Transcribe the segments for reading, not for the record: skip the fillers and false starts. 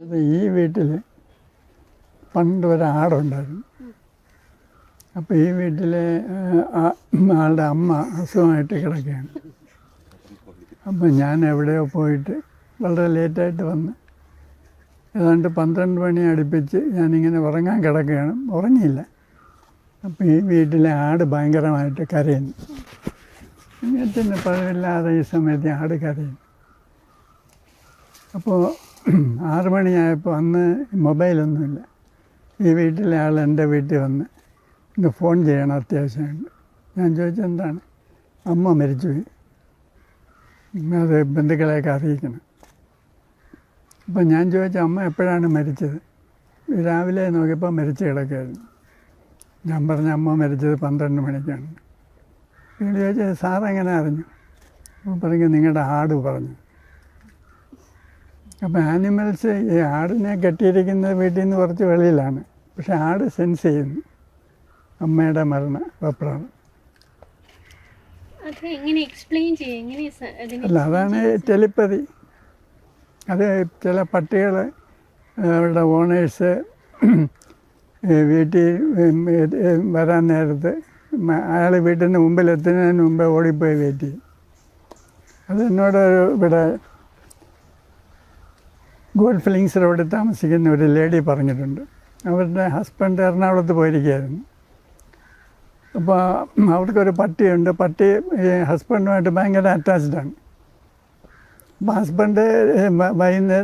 ഈ വീട്ടിൽ പണ്ട് ഒരാടുണ്ടായിരുന്നു. അപ്പോൾ ഈ വീട്ടിലെ ആളുടെ അമ്മ അസുഖമായിട്ട് കിടക്കുകയാണ്. അപ്പം ഞാൻ എവിടെയോ പോയിട്ട് വളരെ ലേറ്റായിട്ട് വന്ന് ഏതാണ്ട് 12 മണി അടുപ്പിച്ച് ഞാനിങ്ങനെ ഉറങ്ങാൻ കിടക്കുകയാണ്. ഉറങ്ങിയില്ല. അപ്പോൾ ഈ വീട്ടിലെ ആട് ഭയങ്കരമായിട്ട് കരയുന്നു. ഇങ്ങനത്തെ പതിവില്ലാതെ ഈ സമയത്ത് ആട് കരയുന്നു. അപ്പോൾ 6 മണിയായപ്പോൾ അന്ന് മൊബൈലൊന്നുമില്ല. ഈ വീട്ടിലെ ആൾ എൻ്റെ വീട്ടിൽ വന്ന് ഇന്ന് ഫോൺ ചെയ്യണം, അത്യാവശ്യമുണ്ട്. ഞാൻ ചോദിച്ചത് എന്താണ്? അമ്മ മരിച്ചുപോയി, അത് ബന്ധുക്കളെയൊക്കെ അറിയിക്കണം. അപ്പം ഞാൻ ചോദിച്ച അമ്മ എപ്പോഴാണ് മരിച്ചത്? രാവിലെ നോക്കിയപ്പോൾ മരിച്ചു കിടക്കുകയായിരുന്നു. ഞാൻ പറഞ്ഞ അമ്മ മരിച്ചത് 12 മണിക്കാണ്. വീട് ചോദിച്ചത് സാറെങ്ങനെ അറിഞ്ഞു? അപ്പോൾ പറഞ്ഞു നിങ്ങളുടെ ആട് പറഞ്ഞു. അപ്പോൾ ആനിമൽസ് ഈ ആടിനെ കെട്ടിയിരിക്കുന്ന വീട്ടിൽ നിന്ന് കുറച്ച് വെളിയിലാണ്, പക്ഷെ ആട് സെൻസ് ചെയ്യുന്നു അമ്മയുടെ മരണ വെപ്രാളം. അല്ല, അതാണ് ടെലിപ്പതി. അത് ചില പട്ടികൾ അവരുടെ ഓണേഴ്സ് വീട്ടിൽ വരാൻ നേരത്ത് അയാൾ വീട്ടിൻ്റെ മുമ്പിലെത്തുന്നതിന് മുമ്പേ ഓടിപ്പോയി വെയിറ്റ് ചെയ്യും. അത് എന്നോട് ഇവിടെ ഗോൾഫ് ലിങ്സ് റോഡിൽ താമസിക്കുന്ന ഒരു ലേഡി പറഞ്ഞിട്ടുണ്ട്. അവരുടെ ഹസ്ബൻഡ് എറണാകുളത്ത് പോയിരിക്കുകയായിരുന്നു. അപ്പോൾ അവർക്കൊരു പട്ടിയുണ്ട്. പട്ടി ഹസ്ബൻഡുമായിട്ട് ഭയങ്കര അറ്റാച്ച്ഡാണ്. അപ്പോൾ ഹസ്ബൻഡ്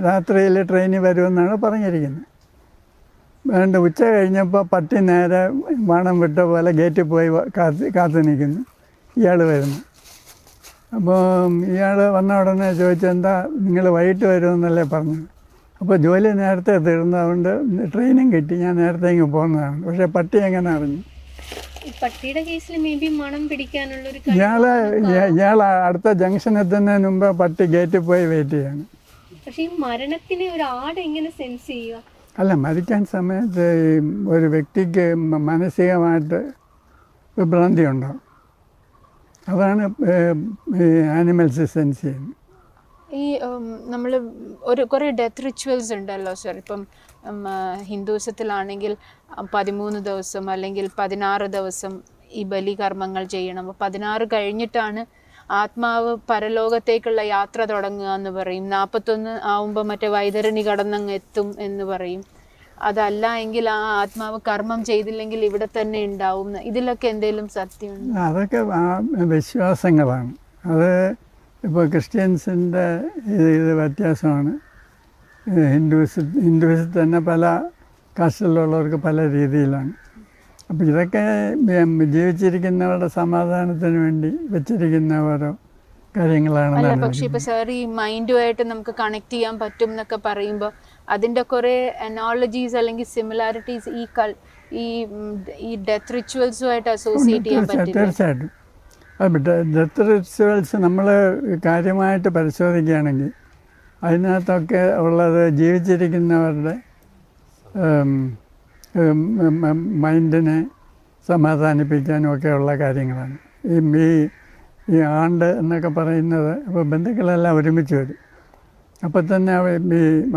രാത്രിയിൽ ട്രെയിനിൽ വരുമെന്നാണ് പറഞ്ഞിരിക്കുന്നത്. വേണ്ട ഉച്ച കഴിഞ്ഞപ്പോൾ പട്ടി നേരെ വണം വിട്ട പോലെ ഗേറ്റിൽ പോയി കാത്തു നിൽക്കുന്നു. ഇയാൾ വരുന്നു. അപ്പോൾ ഇയാൾ വന്ന ഉടനെ ചോദിച്ചെന്താ നിങ്ങൾ വൈകിട്ട് വരുമെന്നല്ലേ പറഞ്ഞത്? അപ്പോൾ ജോലി നേരത്തെ തീർന്നതുകൊണ്ട് ട്രെയിനും കിട്ടി, ഞാൻ നേരത്തെ ഇങ്ങ് പോകുന്നതാണ്. പക്ഷേ പട്ടി എങ്ങനെ അറിഞ്ഞു? പട്ടിയുടെ കേസിൽ മേ ബി മണം പിടിക്കാനുള്ളൊരു ഇയാൾ അടുത്ത ജംഗ്ഷൻ എത്തുന്നതിന് മുമ്പ് പട്ടി ഗേറ്റിൽ പോയി വെയിറ്റ് ചെയ്യാണ്. പക്ഷേ ഈ മരണത്തിന് ഒരു ആട് എങ്ങനെ സെൻസ് ചെയ്യുക? അല്ല, മരിക്കാൻ സമയത്ത് ഒരു വ്യക്തിക്ക് മാനസികമായിട്ട് വിഭ്രാന്തി ഉണ്ടാവും. അതാണ് ആനിമൽസ് സെൻസ് ചെയ്യുന്നത്. ഈ നമ്മൾ കുറേ ഡെത്ത് റിച്വൽസ് ഉണ്ടല്ലോ സർ. ഇപ്പം ഹിന്ദുസത്തിലാണെങ്കിൽ 13 ദിവസം അല്ലെങ്കിൽ 16 ദിവസം ഈ ബലികർമ്മങ്ങൾ ചെയ്യണം. അപ്പോൾ 16 കഴിഞ്ഞിട്ടാണ് ആത്മാവ് പരലോകത്തേക്കുള്ള യാത്ര തുടങ്ങുക എന്ന് പറയും. 41 ആവുമ്പോൾ മറ്റേ വൈതരണി കടന്നങ്ങ് എത്തും എന്ന് പറയും. അതല്ല എങ്കിൽ ആ ആത്മാവ് കർമ്മം ചെയ്തില്ലെങ്കിൽ ഇവിടെ തന്നെ ഉണ്ടാവും. ഇതിലൊക്കെ എന്തെങ്കിലും സത്യമുണ്ട്? അതൊക്കെ വിശ്വാസങ്ങളാണ്. അത് ഇപ്പോൾ ക്രിസ്ത്യൻസിൻ്റെ ഇത് വ്യത്യാസമാണ്. ഹിന്ദുവിസത്തിൽ തന്നെ പല കാസ്റ്റിലുള്ളവർക്ക് പല രീതിയിലാണ്. അപ്പോൾ ഇതൊക്കെ ജീവിച്ചിരിക്കുന്നവരുടെ സമാധാനത്തിന് വേണ്ടി വെച്ചിരിക്കുന്ന ഓരോ കാര്യങ്ങളാണ്. പക്ഷേ ഇപ്പോൾ സാർ ഈ മൈൻഡുമായിട്ട് നമുക്ക് കണക്ട് ചെയ്യാൻ പറ്റും എന്നൊക്കെ പറയുമ്പോൾ അതിൻ്റെ കുറേ അനോളജീസ് അല്ലെങ്കിൽ സിമിലാരിറ്റീസ് ഈ ഡെത്ത് റിച്വൽസുമായിട്ട് അസോസിയേറ്റ് ചെയ്യാൻ പറ്റും. തീർച്ചയായിട്ടും. ഡെത്ത് റിച്വൽസ് നമ്മൾ കാര്യമായിട്ട് പരിശോധിക്കുകയാണെങ്കിൽ അതിനകത്തൊക്കെ ഉള്ളത് ജീവിച്ചിരിക്കുന്നവരുടെ മൈൻഡിനെ സമാധാനിപ്പിക്കാനും ഒക്കെ ഉള്ള കാര്യങ്ങളാണ്. ഈ ആണ്ട് എന്നൊക്കെ പറയുന്നത് ഇപ്പോൾ ബന്ധുക്കളെല്ലാം ഒരുമിച്ച് വരും. അപ്പോൾ തന്നെ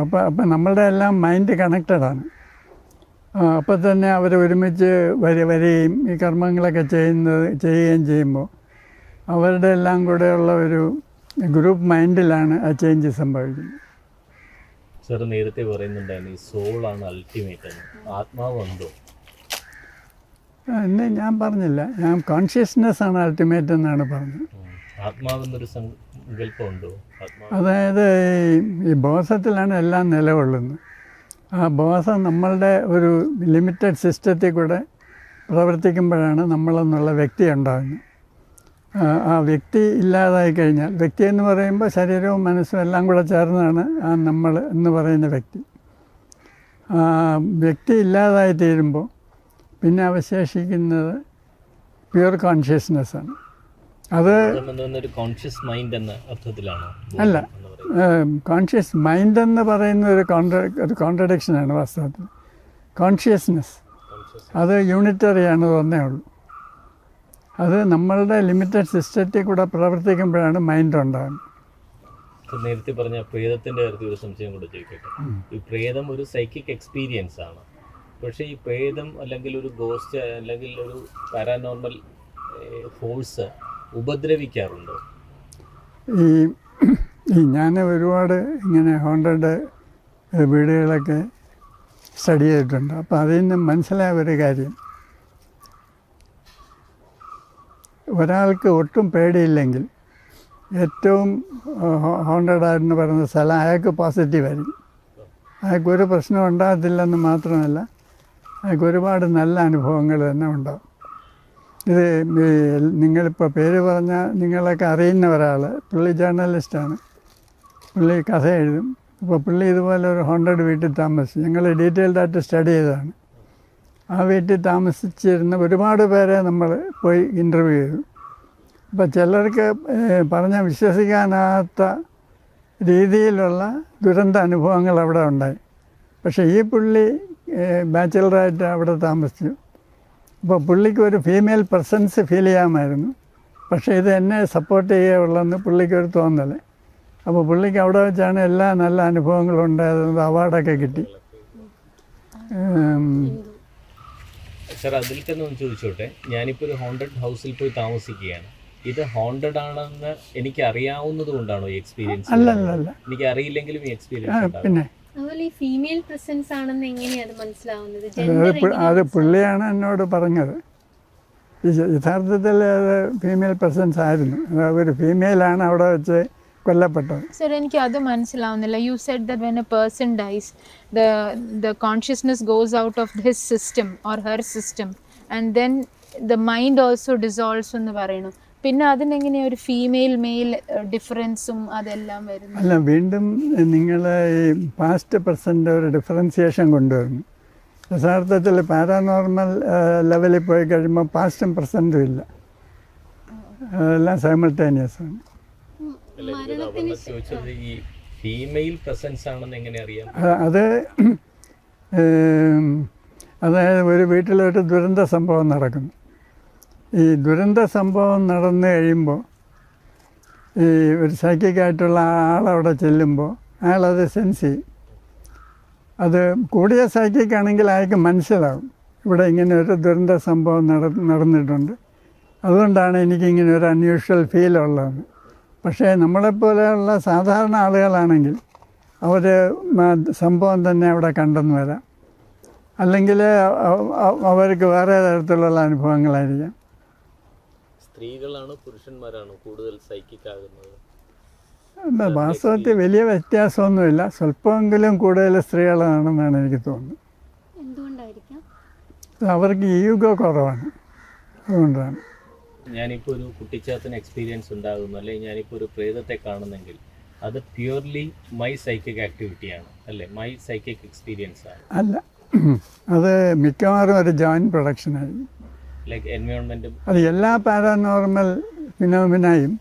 അപ്പം നമ്മളുടെ എല്ലാം മൈൻഡ് കണക്റ്റഡാണ്. അപ്പോൾ തന്നെ അവർ ഒരുമിച്ച് വരികയും ഈ കർമ്മങ്ങളൊക്കെ ചെയ്യുകയും ചെയ്യുമ്പോൾ അവരുടെ എല്ലാം കൂടെയുള്ള ഒരു ഗ്രൂപ്പ് മൈൻഡിലാണ് ആ ചേഞ്ച് സംഭവിക്കുന്നത്. സാർ നേരത്തെ പറയുന്നുണ്ടായിരുന്നു ഈ സോളാണ് അൾട്ടിമേറ്റ് എന്ന്. ആത്മാവുണ്ടോ? എന്ന് ഞാൻ പറഞ്ഞില്ല. ഞാൻ കോൺഷ്യസ്നെസ് ആണ് അൾട്ടിമേറ്റ് എന്നാണ് പറഞ്ഞത്. ആത്മാവെന്നൊരു സങ്കല്പമുണ്ടോ? അതായത് ഈ ബോധത്തിലാണ് എല്ലാം നിലകൊള്ളുന്നത്. ആ ബോധം നമ്മളുടെ ഒരു ലിമിറ്റഡ് സിസ്റ്റത്തിൽ കൂടെ പ്രവർത്തിക്കുമ്പോഴാണ് നമ്മളെന്നുള്ള വ്യക്തി ഉണ്ടാകുന്നത്. ആ വ്യക്തി ഇല്ലാതായി കഴിഞ്ഞാൽ, വ്യക്തി എന്ന് പറയുമ്പോൾ ശരീരവും മനസ്സും എല്ലാം കൂടെ ചേർന്നാണ് ആ നമ്മൾ എന്ന് പറയുന്ന വ്യക്തി. വ്യക്തി ഇല്ലാതായി തീരുമ്പോൾ പിന്നെ അവശേഷിക്കുന്നത് പ്യുവർ കോൺഷ്യസ്നെസ്സാണ്. അത് കോൺഷ്യസ് മൈൻഡ് എന്ന അർത്ഥത്തിലാണോ? അല്ല, കോൺഷ്യസ് മൈൻഡ് എന്ന് പറയുന്ന ഒരു കോൺട്രഡിക്ഷനാണ് വാസ്തവത്തിൽ. കോൺഷ്യസ്നെസ് അത് യൂണിറ്ററിയാണ്, ഒന്നേ ഉള്ളൂ. അത് നമ്മളുടെ ലിമിറ്റഡ് സിസ്റ്റത്തിൽ കൂടെ പ്രവർത്തിക്കുമ്പോഴാണ് മൈൻഡ് ഉണ്ടാകുന്നത്. നേരത്തെ പറഞ്ഞ പ്രേതത്തിൻ്റെ കാര്യത്തിൽ ഒരു സംശയം കൂടെ ചോദിക്കട്ടെ. ഈ പ്രേതം ഒരു സൈക്കിക് എക്സ്പീരിയൻസ് ആണ്. പക്ഷേ ഈ പ്രേതം അല്ലെങ്കിൽ ഒരു ഗോസ്റ്റ് അല്ലെങ്കിൽ ഒരു പാരാനോർമൽ ഫോഴ്സ് ഉപദ്രവിക്കാറുണ്ടോ? ഈ ഞാൻ ഒരുപാട് ഇങ്ങനെ ഹോണ്ടഡ് വീടുകളൊക്കെ സ്റ്റഡി ചെയ്തിട്ടുണ്ട്. അപ്പോൾ അതിൽ നിന്ന് മനസ്സിലായ ഒരു കാര്യം, ഒരാൾക്ക് ഒട്ടും പേടിയില്ലെങ്കിൽ ഏറ്റവും ഹോണ്ടഡായെന്ന് പറയുന്ന സ്ഥലം അയാൾക്ക് പോസിറ്റീവായിരിക്കും. അയാൾക്കൊരു പ്രശ്നം ഉണ്ടാകത്തില്ലെന്ന് മാത്രമല്ല, അയാൾക്ക് ഒരുപാട് നല്ല അനുഭവങ്ങൾ തന്നെ ഉണ്ടാകും. ഇത് നിങ്ങളിപ്പോൾ പേര് പറഞ്ഞാൽ നിങ്ങളൊക്കെ അറിയുന്ന ഒരാൾ, പുള്ളി ജേർണലിസ്റ്റാണ്, പുള്ളി കഥ എഴുതും. അപ്പോൾ പുള്ളി ഇതുപോലെ ഒരു ഹോണ്ടഡ് വീട്ടിൽ താമസിച്ചു. ഞങ്ങൾ ഡീറ്റെയിൽഡായിട്ട് സ്റ്റഡി ചെയ്തതാണ്. ആ വീട്ടിൽ താമസിച്ചിരുന്ന ഒരുപാട് പേരെ നമ്മൾ പോയി ഇൻ്റർവ്യൂ ചെയ്തു. അപ്പോൾ ചിലർക്ക് പറഞ്ഞാൽ വിശ്വസിക്കാനാകാത്ത രീതിയിലുള്ള ദുരന്ത അനുഭവങ്ങൾ അവിടെ ഉണ്ടായി. പക്ഷേ ഈ പുള്ളി ബാച്ചിലറായിട്ട് അവിടെ താമസിച്ചു. അപ്പോൾ പുള്ളിക്ക് ഒരു ഫീമെയിൽ പ്രസൻസ് ഫീൽ ചെയ്യാമായിരുന്നു. പക്ഷേ ഇത് എന്നെ സപ്പോർട്ട് ചെയ്യുകയുള്ളെന്ന് പുള്ളിക്കൊരു തോന്നൽ. അപ്പോൾ പുള്ളിക്ക് അവിടെ വെച്ചാണ് എല്ലാ നല്ല അനുഭവങ്ങളും ഉണ്ടായത്. അവാർഡൊക്കെ കിട്ടി. സാർ, അതിൽ തന്നെ ഒന്ന് ചോദിച്ചോട്ടെ. ഞാനിപ്പോൾ ഒരു ഹോണ്ടഡ് ഹൗസിൽ പോയി താമസിക്കുകയാണ്. ഇത് ഹോണ്ടഡ് ആണെന്ന് എനിക്ക് അറിയാവുന്നത് കൊണ്ടാണോ ഈ എക്സ്പീരിയൻസ്? അല്ല, എനിക്ക് അറിയില്ലെങ്കിലും ഈ എക്സ്പീരിയൻസ് പിന്നെ അതുപോലെ ഈ ഫീമെയിൽ പ്രസൻസ് ആണെന്ന് എങ്ങനെയാണ് മനസ്സിലാവുന്നത്? അത് പുള്ളിയാണ് എന്നോട് പറഞ്ഞത്. യഥാർത്ഥത്തിൽ അത് ഫീമെയിൽ പ്രസൻസ് ആയിരുന്നു. ഒരു ഫീമെയിലാണ് അവിടെ വെച്ച് കൊല്ലപ്പെട്ടത്. സർ, എനിക്ക് അത് മനസ്സിലാവുന്നില്ല. You said that when A person dyes the consciousness goes out of his system or her system and then the mind also dissolves എന്ന് പറയുന്നു. പിന്നെ അതിനെങ്ങനെ ഒരു ഫീമെയിൽ മെയിൽ ഡിഫറൻസും അതെല്ലാം വരുന്നു? അല്ല, വീണ്ടും നിങ്ങൾ ഈ പാസ്റ്റ് പ്രസൻ്റ് ഒരു ഡിഫറൻസിയേഷൻ കൊണ്ടുവരുന്നു. യഥാർത്ഥത്തിൽ പാരാനോർമൽ ലെവലിൽ പോയി കഴിയുമ്പോൾ പാസ്റ്റും പ്രസൻറ്റും ഇല്ല, അതെല്ലാം സൈമൾട്ടേനിയസ് ആണ്. ചോദിച്ചത് ഈ ഫീമെയിൽ പ്രസൻസ് ആണെന്ന് എങ്ങനെ അറിയാം? അതായത് ഒരു വീട്ടിലൊരു ദുരന്ത സംഭവം നടക്കുന്നു. ഈ ദുരന്ത സംഭവം നടന്നു കഴിയുമ്പോൾ ഈ ഒരു സൈക്കിക്കായിട്ടുള്ള ആളവിടെ ചെല്ലുമ്പോൾ അയാളത് സെൻസ് ചെയ്യും. അത് കൂടിയ സൈക്കിക്കാണെങ്കിൽ അയാൾക്ക് മനസ്സിലാവും ഇവിടെ ഇങ്ങനെ ഒരു ദുരന്ത സംഭവം നടന്നിട്ടുണ്ട്, അതുകൊണ്ടാണ് എനിക്കിങ്ങനെ ഒരു അൺയൂഷ്വൽ ഫീൽ ഉള്ളത്. പക്ഷേ നമ്മളെപ്പോലെയുള്ള സാധാരണ ആളുകളാണെങ്കിൽ അവർ സംഭവം തന്നെ അവിടെ കണ്ടെന്ന് വരാം, അല്ലെങ്കിൽ അവർക്ക് വേറെ തരത്തിലുള്ള അനുഭവങ്ങളായിരിക്കാം. സ്ത്രീകളാണോ പുരുഷന്മാരാണോ കൂടുതൽ സൈക്കിക് ആകുന്നത്? വാസ്തവത്തിൽ വലിയ വ്യത്യാസമൊന്നുമില്ല, സ്വല്പമെങ്കിലും കൂടുതൽ സ്ത്രീകളാണെന്നാണ് എനിക്ക് തോന്നുന്നത്. എന്തുകൊണ്ടായിരിക്കാം? അവർക്ക് ഈഗോ കുറവാണ്, അതുകൊണ്ടാണ്. ഞാനിപ്പോൾ ഒരു കുട്ടിച്ചാത്തൻ എക്സ്പീരിയൻസ് ഉണ്ടാകുന്നു, അല്ലെങ്കിൽ ഞാനിപ്പോൾ ഒരു പ്രേതത്തെ കാണുന്നെങ്കിൽ അത് പ്യുവർലി മൈ സൈക്കിക് ആക്ടിവിറ്റിയാണ് അല്ലേ, മൈ സൈക്കിക് എക്സ്പീരിയൻസ് ആണ്? അല്ല, അത് മിക്കവാറും ഒരു ജോയിൻറ്റ് പ്രൊഡക്ഷനായിരിക്കും. ലൈക്ക് എൻവയോൺമെൻറ്റും അത് എല്ലാ പാരാനോർമൽ ഫിനോമിനയും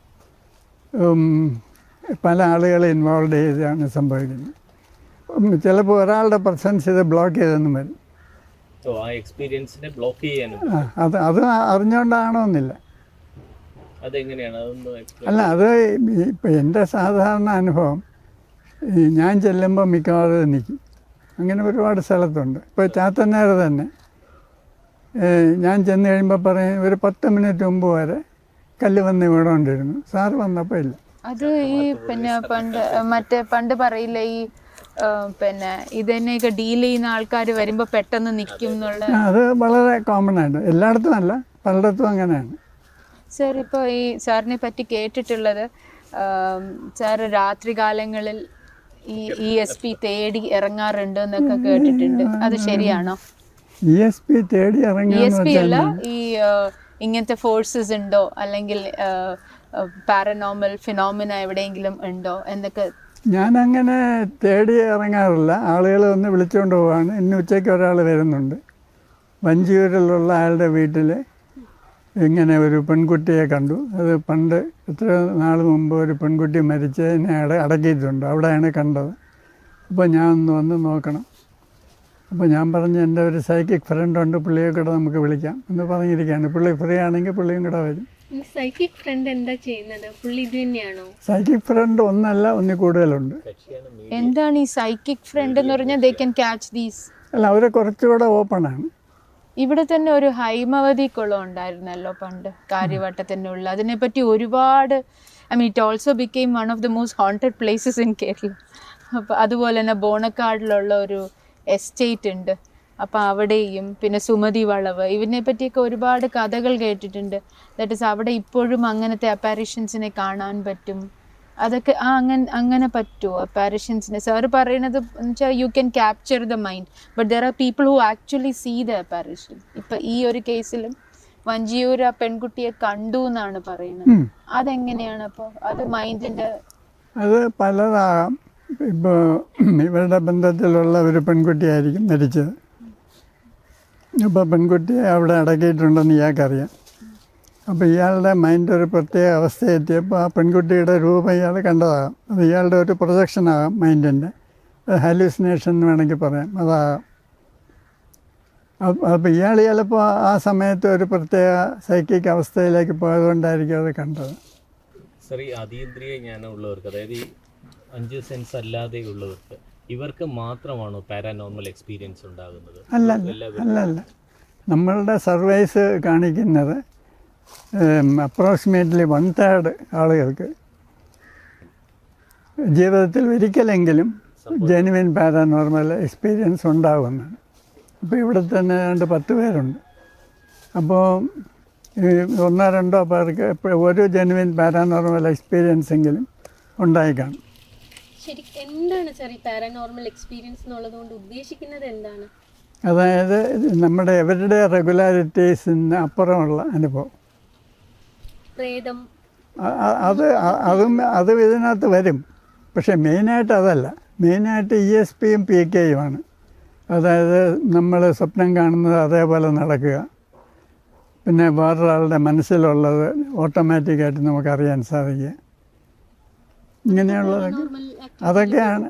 പല ആളുകളെ ഇൻവോൾവ് ചെയ്താണ് സംഭവിക്കുന്നത്. ചിലപ്പോൾ ഒരാളുടെ പ്രസൻസ് ഇത് ബ്ലോക്ക് ചെയ്തെന്നും വരും. ആ എക്സ്പീരിയൻസിനെ ബ്ലോക്ക് ചെയ്യാനും അത് അറിഞ്ഞുകൊണ്ടാണോന്നില്ല. അതെങ്ങനെയാണ്? അല്ല, അത് ഇപ്പം എൻ്റെ സാധാരണ അനുഭവം, ഞാൻ ചെല്ലുമ്പോൾ മിക്കവാറും നിൽക്കും. അങ്ങനെ ഒരുപാട് സ്ഥലത്തുണ്ട്. ഇപ്പോൾ ചാത്തന്നേർ തന്നെ ഞാൻ ചെന്ന് കഴിയുമ്പോൾ പറയും ഒരു 10 മിനിറ്റ് മുമ്പ് വരെ കല്ല് വന്ന് വീണുകൊണ്ടിരുന്നു, സാറ് വന്നപ്പോൾ ഇല്ല. അത് ഈ പിന്നെ പണ്ട് പറയില്ല, ഈ പിന്നെ ഇതന്നെയൊക്കെ ഡീൽ ചെയ്യുന്ന ആൾക്കാർ വരുമ്പോൾ പെട്ടെന്ന് നിൽക്കും എന്നുള്ള. അത് വളരെ കോമൺ ആയിട്ട് എല്ലായിടത്തും അല്ല, പലയിടത്തും അങ്ങനെയാണ്. സാർ, ഇപ്പോൾ ഈ സാറിനെ പറ്റി കേട്ടിട്ടുള്ളത്, സാർ രാത്രി കാലങ്ങളിൽ ഈ ESP തേടി ഇറങ്ങാറുണ്ട് എന്നൊക്കെ കേട്ടിട്ടുണ്ട്. അത് ശരിയാണോ? ESP തേടി ESP അല്ല, ഈ ഇങ്ങനത്തെ ഫോഴ്സസ് ഉണ്ടോ അല്ലെങ്കിൽ പാരനോർമൽ ഫിനോമിന എവിടെയെങ്കിലും ഉണ്ടോ എന്നൊക്കെ. ഞാനങ്ങനെ തേടി ഇറങ്ങാറില്ല, ആളുകൾ ഒന്ന് വിളിച്ചുകൊണ്ട് പോവാണ്. ഇന്ന് ഉച്ചയ്ക്ക് ഒരാൾ വരുന്നുണ്ട്, വഞ്ചിയൂരിലുള്ള അയാളുടെ വീട്ടിൽ ഇങ്ങനെ ഒരു പെൺകുട്ടിയെ കണ്ടു. അത് പണ്ട് എത്ര നാൾ മുമ്പ് ഒരു പെൺകുട്ടി മരിച്ചതിനെ അടക്കിയിട്ടുണ്ട്, അവിടെയാണ് കണ്ടത്. അപ്പോൾ ഞാൻ ഒന്ന് വന്ന് നോക്കണം. അപ്പോൾ ഞാൻ പറഞ്ഞു, എൻ്റെ ഒരു സൈക്കിക് ഫ്രണ്ടുണ്ട്, പുള്ളിയെ കൂടെ നമുക്ക് വിളിക്കാം എന്ന് പറഞ്ഞിരിക്കുകയാണ്. പുള്ളി ഫ്രീ ആണെങ്കിൽ പുള്ളിയും കൂടെ വരും. സൈക്കിക് ഫ്രണ്ട് എന്താ ചെയ്യുന്നത്? പുള്ളി ഇത് തന്നെയാണോ? സൈക്കിക് ഫ്രണ്ട് ഒന്നല്ല, ഒന്നിൽ കൂടുതലുണ്ട്. എന്താണ് ഈ സൈക്കിക് ഫ്രണ്ട് എന്ന് പറഞ്ഞാൽ? They can catch these. അല്ല, അവർ കുറച്ചുകൂടെ ഓപ്പണാണ്. ഇവിടെ തന്നെ ഒരു ഹൈമവതി കുളം ഉണ്ടായിരുന്നല്ലോ പണ്ട്, കാര്യവട്ടത്തിൻ്റെ ഉള്ളിൽ. അതിനെപ്പറ്റി ഒരുപാട്, I mean it also became one of the most haunted places in Kerala. അപ്പോൾ അതുപോലെ തന്നെ ബോണക്കാടിലുള്ള ഒരു എസ്റ്റേറ്റ് ഉണ്ട്, അപ്പോൾ അവിടെയും പിന്നെ സുമതി വളവ്, ഇതിനെ പറ്റിയൊക്കെ ഒരുപാട് കഥകൾ കേട്ടിട്ടുണ്ട്. ദാറ്റ് ഇസ് അവിടെ ഇപ്പോഴും അങ്ങനത്തെ അപ്പാരിഷൻസിനെ കാണാൻ പറ്റും. അതൊക്കെ അങ്ങനെ പറ്റുമോ അപ്പാരിഷൻസിനെ? സാറ് പറയണത് വെച്ചാൽ you can capture the mind, but there are people who actually see the apparition. ഇപ്പം ഈ ഒരു കേസിലും വഞ്ചിയൂർ ആ പെൺകുട്ടിയെ കണ്ടു എന്നാണ് പറയുന്നത്. അതെങ്ങനെയാണ് അപ്പോൾ? അത് മൈൻഡിൻ്റെ അത് പലതാകാം. ഇപ്പോൾ ഇവരുടെ ബന്ധത്തിലുള്ള ഒരു പെൺകുട്ടിയായിരിക്കും മരിച്ചത്. അപ്പോൾ പെൺകുട്ടിയെ അവിടെ അടക്കിയിട്ടുണ്ടെന്ന് ഇയാൾക്കറിയാം. അപ്പോൾ ഇയാളുടെ മൈൻഡ് ഒരു പ്രത്യേക അവസ്ഥയെത്തിയപ്പോൾ ആ പെൺകുട്ടിയുടെ രൂപം ഇയാൾ കണ്ടതാകാം. അത് ഇയാളുടെ ഒരു പ്രൊജക്ഷനാകാം മൈൻഡിൻ്റെ, ഹാലൂസിനേഷൻ എന്ന് വേണമെങ്കിൽ പറയാം, അതാകാം. അപ്പോൾ ഇയാൾ ചിലപ്പോൾ ആ സമയത്ത് ഒരു പ്രത്യേക സൈക്കിക് അവസ്ഥയിലേക്ക് പോയതുകൊണ്ടായിരിക്കും അത് കണ്ടത്. സർ, ഈ അതീന്ദ്രിയ ജ്ഞാനമുള്ളവർക്ക്, അതായത് ഈ 5 സെൻസ് അല്ലാതെയുള്ളവർക്ക്, ഇവർക്ക് മാത്രമാണോ പാരാനോർമൽ എക്സ്പീരിയൻസ് ഉണ്ടാകുന്നത്? അല്ല. നമ്മളുടെ സർവൈസ് കാണിക്കുന്നത് അപ്രോക്സിമേറ്റ്ലി 1/3 ആളുകൾക്ക് ജീവിതത്തിൽ ഒരിക്കലെങ്കിലും ജെനുവിൻ പാരാനോർമൽ എക്സ്പീരിയൻസ് ഉണ്ടാകുന്നതാണ്. ഇപ്പോൾ ഇവിടെ തന്നെ 10 പേരുണ്ട്. അപ്പോൾ 1-2 പേർക്ക് ഒരു ജെനുവിൻ പാരാനോർമൽ എക്സ്പീരിയൻസ് എങ്കിലും ഉണ്ടായി കാണും. ശരിക്കും എന്താണ് സാർ ഈ പാരാനോർമൽ എക്സ്പീരിയൻസ് എന്നുള്ളതുകൊണ്ട് ഉദ്ദേശിക്കുന്നത് എന്താണ്? അതായത് നമ്മുടെ എവരുടെ റെഗുലാരിറ്റീസിന് അപ്പുറമുള്ള അനുഭവം. പ്രേതം അതും ഇതിനകത്ത് വരും. പക്ഷേ മെയിനായിട്ട് അതല്ല. മെയിനായിട്ട് ESPയും PKയുമാണ്. അതായത് നമ്മൾ സ്വപ്നം കാണുന്നത് അതേപോലെ നടക്കുക, പിന്നെ വേറൊരാളുടെ മനസ്സിലുള്ളത് ഓട്ടോമാറ്റിക്കായിട്ട് നമുക്കറിയാൻ സാധിക്കുക, ഇങ്ങനെയുള്ളതൊക്കെ അതൊക്കെയാണ്.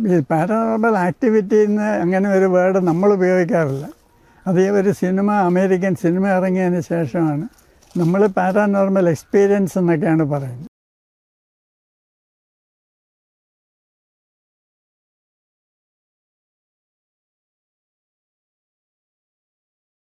ഈ പാരാനോർമൽ ആക്ടിവിറ്റിന്ന് അങ്ങനെ ഒരു വേർഡ് നമ്മൾ ഉപയോഗിക്കാറില്ല. അതേ ഒരു അമേരിക്കൻ സിനിമ ഇറങ്ങിയതിന് ശേഷമാണ് നമ്മൾ പാരാനോർമൽ എക്സ്പീരിയൻസ് എന്നൊക്കെയാണ് പറയുന്നത്.